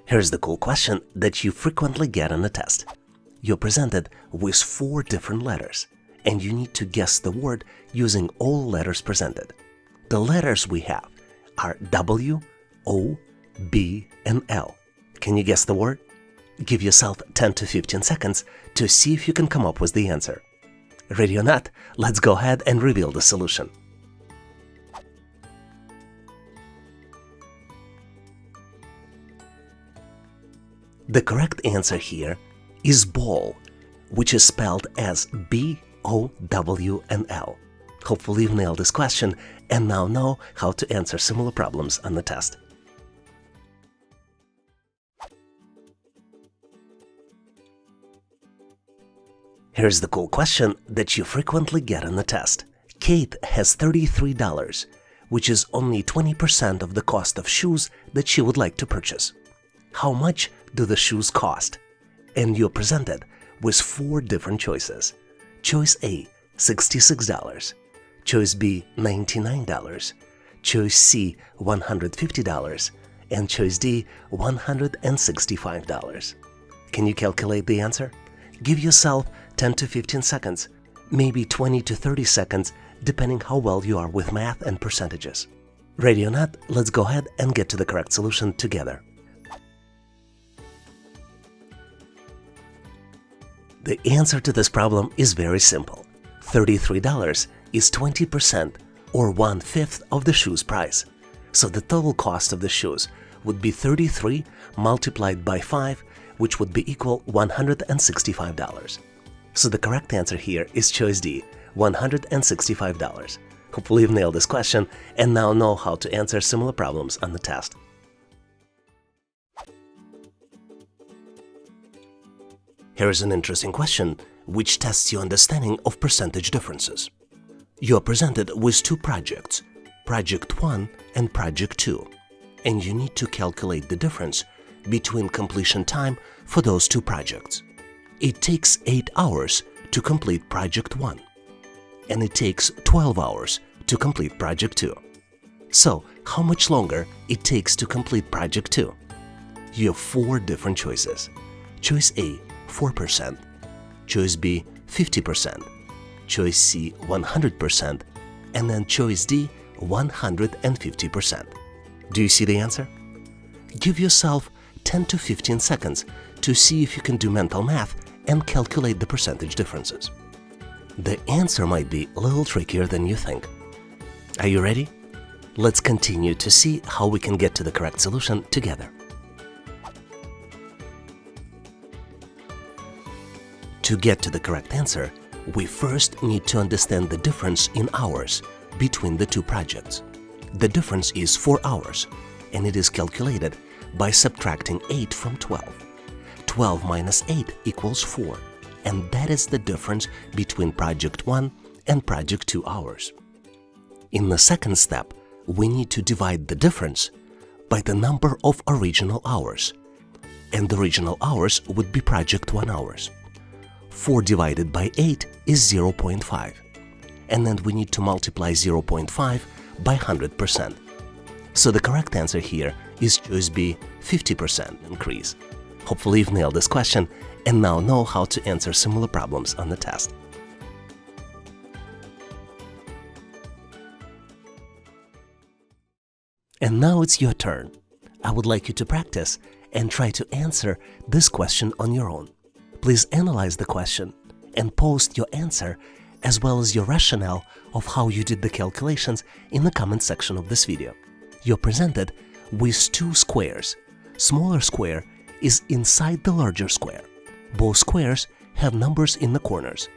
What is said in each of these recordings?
Here's the cool question that you frequently get on a test. You're presented with 4 different letters, and you need to guess the word using all letters presented. The letters we have are W, O, B, and L. Can you guess the word? Give yourself 10 to 15 seconds to see if you can come up with the answer. Ready or not, let's go ahead and reveal the solution. The correct answer here is ball, which is spelled as B-O-W-N-L. Hopefully you've nailed this question and now know how to answer similar problems on the test. Here's the cool question that you frequently get on the test. Kate has $33, which is only 20% of the cost of shoes that she would like to purchase. How much do the shoes cost? And you're presented with 4 different choices. Choice A, $66. Choice B, $99. Choice C, $150. And choice D, $165. Can you calculate the answer? Give yourself 10 to 15 seconds, maybe 20 to 30 seconds, depending how well you are with math and percentages. Ready or not, let's go ahead and get to the correct solution together. The answer to this problem is very simple. $33 is 20% or 1/5 of the shoe's price. So the total cost of the shoes would be 33 multiplied by 5, which would be equal $165. So the correct answer here is choice D, $165. Hopefully you've nailed this question and now know how to answer similar problems on the test. Here's an interesting question, which tests your understanding of percentage differences. You're presented with 2 projects, Project 1 and Project 2, and you need to calculate the difference between completion time for those 2 projects. It takes 8 hours to complete Project 1, and it takes 12 hours to complete Project 2. So, how much longer it takes to complete Project 2? You have 4 different choices. Choice A, 4%, choice B, 50%, choice C, 100%, and then choice D, 150%. Do you see the answer? Give yourself 10 to 15 seconds to see if you can do mental math and calculate the percentage differences. The answer might be a little trickier than you think. Are you ready? Let's continue to see how we can get to the correct solution together. To get to the correct answer, we first need to understand the difference in hours between the 2 projects. The difference is 4 hours, and it is calculated by subtracting 8 from 12. 12 minus 8 equals 4, and that is the difference between Project 1 and Project 2 hours. In the second step, we need to divide the difference by the number of original hours, and the original hours would be Project 1 hours. 4 divided by 8 is 0.5, and then we need to multiply 0.5 by 100%. So the correct answer here is choice B, 50% increase. Hopefully you've nailed this question and now know how to answer similar problems on the test. And now it's your turn. I would like you to practice and try to answer this question on your own. Please analyze the question and post your answer as well as your rationale of how you did the calculations in the comment section of this video. You're presented with 2 squares. Smaller square is inside the larger square. Both squares have numbers in the corners.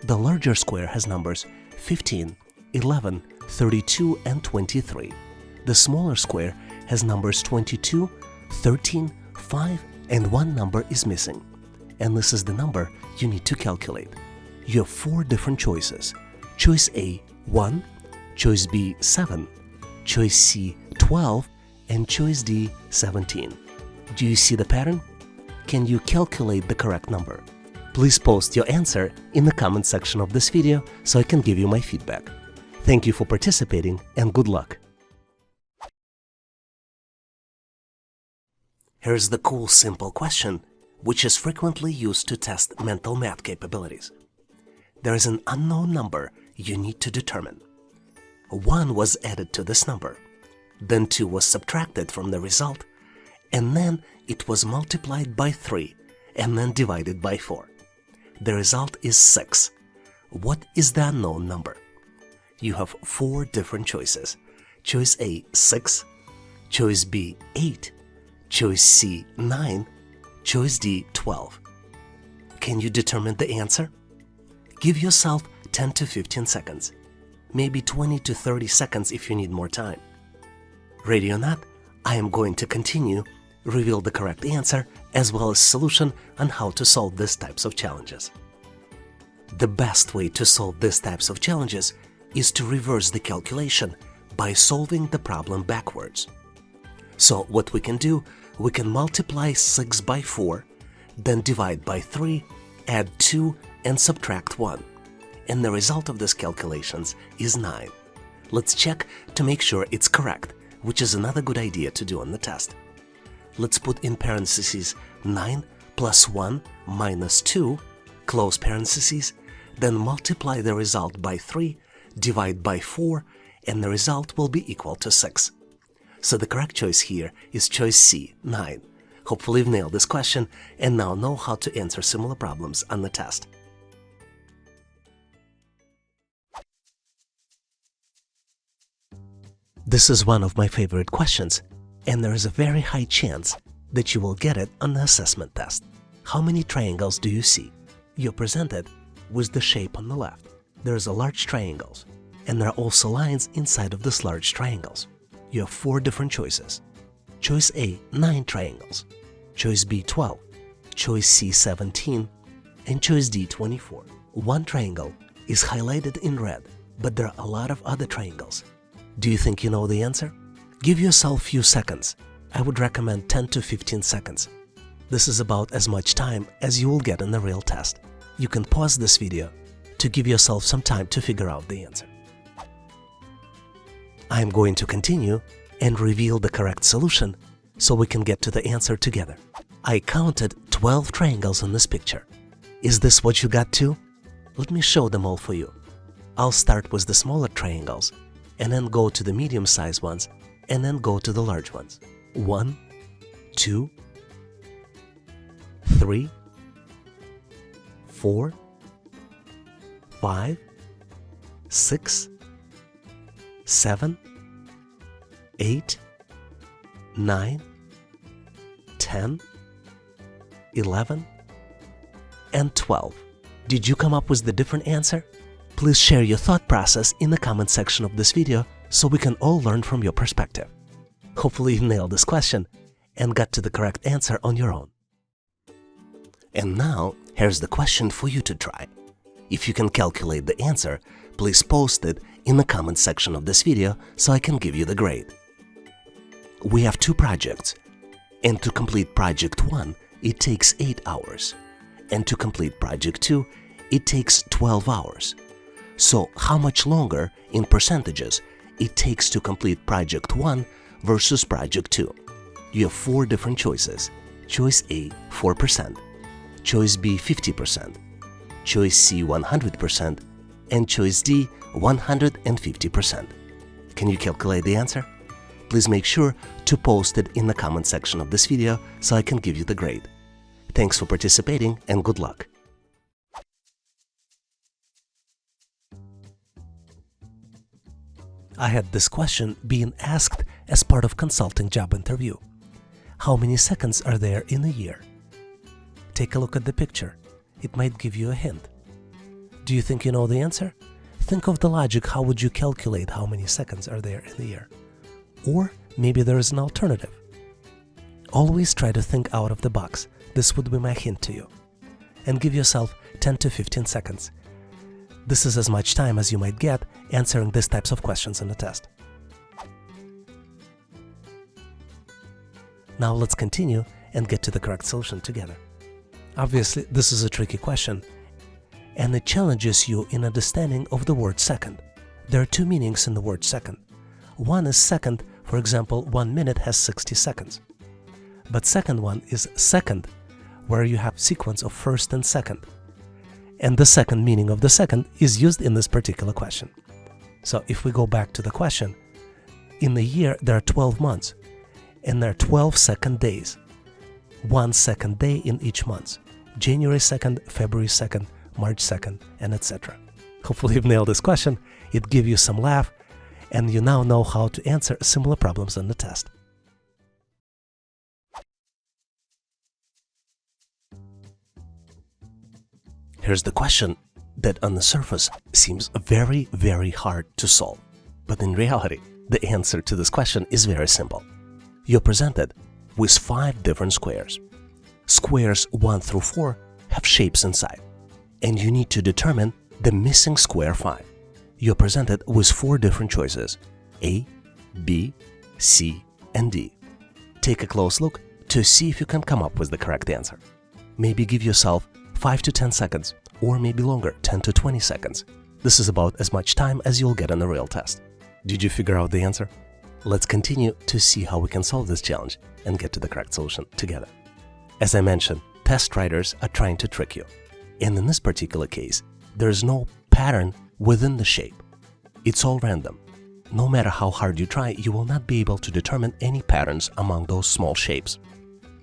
The larger square has numbers 15, 11, 32, and 23. The smaller square has numbers 22, 13, 5, and 1 number is missing. And this is the number you need to calculate. You have 4 different choices. Choice A, 1, choice B, 7, choice C, 12, and choice D, 17. Do you see the pattern? Can you calculate the correct number? Please post your answer in the comment section of this video so I can give you my feedback. Thank you for participating and good luck! Here's the cool simple question, which is frequently used to test mental math capabilities. There is an unknown number you need to determine. 1 was added to this number, then 2 was subtracted from the result, and then it was multiplied by 3 and then divided by 4. The result is 6. What is the unknown number? You have 4 different choices. Choice A, 6. Choice B, 8. Choice C, 9. Choice D, 12. Can you determine the answer? Give yourself 10 to 15 seconds. Maybe 20 to 30 seconds if you need more time. Ready or not, I am going to continue, reveal the correct answer as well as solution on how to solve these types of challenges. The best way to solve these types of challenges is to reverse the calculation by solving the problem backwards. So what we can do, we can multiply 6 by 4, then divide by 3, add 2 and subtract 1. And the result of these calculations is 9. Let's check to make sure it's correct, which is another good idea to do on the test. Let's put in parentheses 9 plus 1 minus 2, close parentheses, then multiply the result by 3, divide by 4, and the result will be equal to 6. So the correct choice here is choice C, 9. Hopefully you've nailed this question and now know how to answer similar problems on the test. This is one of my favorite questions, and there is a very high chance that you will get it on the assessment test. How many triangles do you see? You're presented with the shape on the left. There's a large triangles, and there are also lines inside of this large triangles. You have 4 different choices. Choice A, 9 triangles. Choice B, 12. Choice C, 17. And choice D, 24. One triangle is highlighted in red, but there are a lot of other triangles. Do you think you know the answer? Give yourself few seconds. I would recommend 10 to 15 seconds. This is about as much time as you will get in the real test. You can pause this video to give yourself some time to figure out the answer. I am going to continue and reveal the correct solution so we can get to the answer together. I counted 12 triangles in this picture. Is this what you got too? Let me show them all for you. I'll start with the smaller triangles and then go to the medium-sized ones and then go to the large ones. 1, 2, 3, 4, 5, 6, 7, 8, 9, 10, 11, and 12. Did you come up with the different answer? Please share your thought process in the comment section of this video so we can all learn from your perspective. Hopefully you nailed this question and got to the correct answer on your own. And now, here's the question for you to try. If you can calculate the answer, please post it in the comment section of this video so I can give you the grade. We have 2 projects, and to complete project 1, it takes 8 hours, and to complete project 2, it takes 12 hours. So how much longer in percentages it takes to complete project 1 versus project 2? You have 4 different choices. Choice A, 4%, choice B, 50%, choice C, 100%, and choice D, 150%. Can you calculate the answer? Please make sure to post it in the comment section of this video so I can give you the grade. Thanks for participating and good luck! I had this question being asked as part of consulting job interview. How many seconds are there in a year? Take a look at the picture. It might give you a hint. Do you think you know the answer? Think of the logic. How would you calculate how many seconds are there in a year? Or maybe there is an alternative. Always try to think out of the box. This would be my hint to you. And give yourself 10 to 15 seconds. This is as much time as you might get answering these types of questions in the test. Now let's continue and get to the correct solution together. Obviously, this is a tricky question, and it challenges you in understanding of the word second. There are 2 meanings in the word second. One is second, for example, 1 minute has 60 seconds. but second one is second, where you have sequence of first and second. And the second meaning of the second is used in this particular question. So if we go back to the question, in a year there are 12 months, and there are 12 second days. 1 second day in each month. January 2nd, February 2nd, March 2nd, and etc. Hopefully you've nailed this question. It gives you some laugh, and you now know how to answer similar problems on the test. Here's the question that on the surface seems very, very hard to solve. But in reality, the answer to this question is very simple. You're presented with 5 different squares. Squares 1 through 4 have shapes inside, and you need to determine the missing square 5. You're presented with 4 different choices: A, B, C, and D. Take a close look to see if you can come up with the correct answer. Maybe give yourself 5 to 10 seconds, or maybe longer, 10 to 20 seconds. This is about as much time as you'll get on a real test. Did you figure out the answer? Let's continue to see how we can solve this challenge and get to the correct solution together. As I mentioned, test writers are trying to trick you. And in this particular case, there is no pattern within the shape. It's all random. No matter how hard you try, you will not be able to determine any patterns among those small shapes.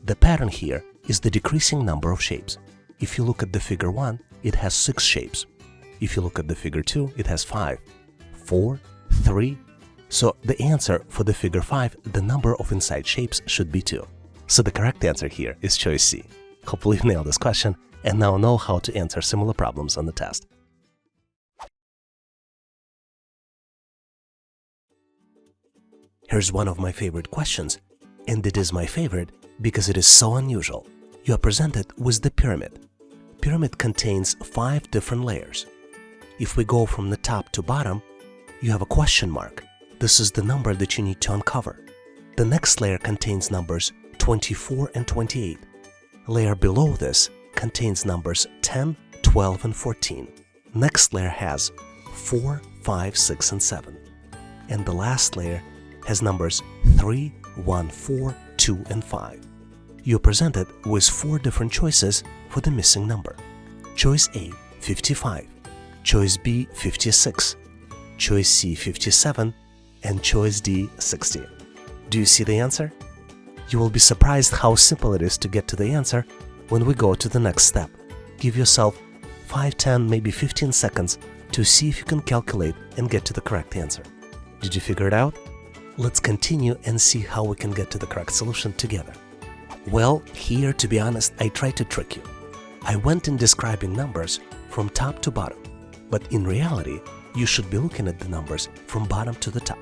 The pattern here is the decreasing number of shapes. If you look at the figure 1, it has 6 shapes. If you look at the figure 2, it has 5, 4, 3. So the answer for the figure 5, the number of inside shapes should be 2. So the correct answer here is choice C. Hopefully you've nailed this question and now know how to answer similar problems on the test. Here's one of my favorite questions, and it is my favorite because it is so unusual. You are presented with the pyramid. Pyramid contains 5 different layers. If we go from the top to bottom, you have a question mark. This is the number that you need to uncover. The next layer contains numbers 24 and 28. Layer below this contains numbers 10, 12, and 14. Next layer has 4, 5, 6, and 7. And the last layer has numbers 3, 1, 4, 2, and 5. You're presented with 4 different choices for the missing number. Choice A, 55. Choice B, 56. Choice C, 57. And choice D, 60. Do you see the answer? You will be surprised how simple it is to get to the answer when we go to the next step. Give yourself 5, 10, maybe 15 seconds to see if you can calculate and get to the correct answer. Did you figure it out? Let's continue and see how we can get to the correct solution together. Well, here, to be honest, I tried to trick you. I went in describing numbers from top to bottom, but in reality, you should be looking at the numbers from bottom to the top.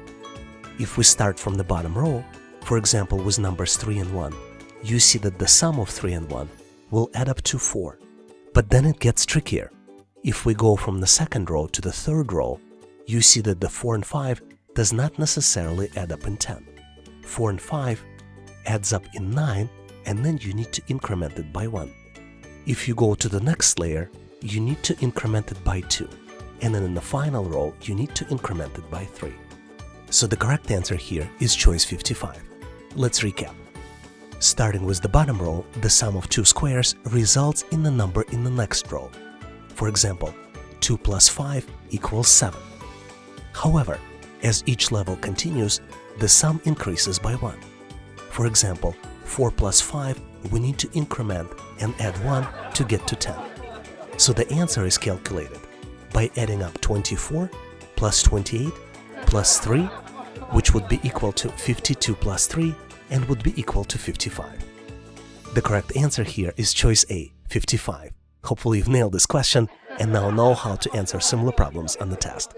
If we start from the bottom row, for example with numbers 3 and 1, you see that the sum of 3 and 1 will add up to 4. But then it gets trickier. If we go from the second row to the third row, you see that the 4 and 5 does not necessarily add up in 10. 4 and 5 adds up in 9, and then you need to increment it by 1. If you go to the next layer, you need to increment it by 2. And then in the final row, you need to increment it by 3. So the correct answer here is choice 55. Let's recap. Starting with the bottom row, the sum of 2 squares results in the number in the next row. For example, 2 plus 5 equals 7. However, as each level continues, the sum increases by 1. For example, 4 plus 5, we need to increment and add 1 to get to 10. So the answer is calculated by adding up 24 plus 28 plus 3, which would be equal to 52 plus 3 and would be equal to 55. The correct answer here is choice A, 55. Hopefully you've nailed this question and now know how to answer similar problems on the test.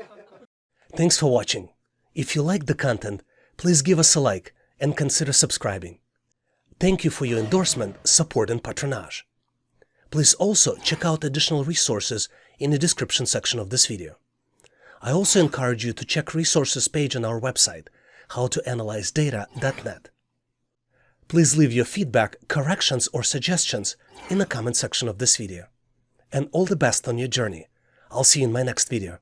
Thanks for watching. If you liked the content, please give us a like and consider subscribing. Thank you for your endorsement, support, and patronage. Please also check out additional resources in the description section of this video. I also encourage you to check resources page on our website, howtoanalyzedata.net. Please leave your feedback, corrections, or suggestions in the comment section of this video. And all the best on your journey. I'll see you in my next video.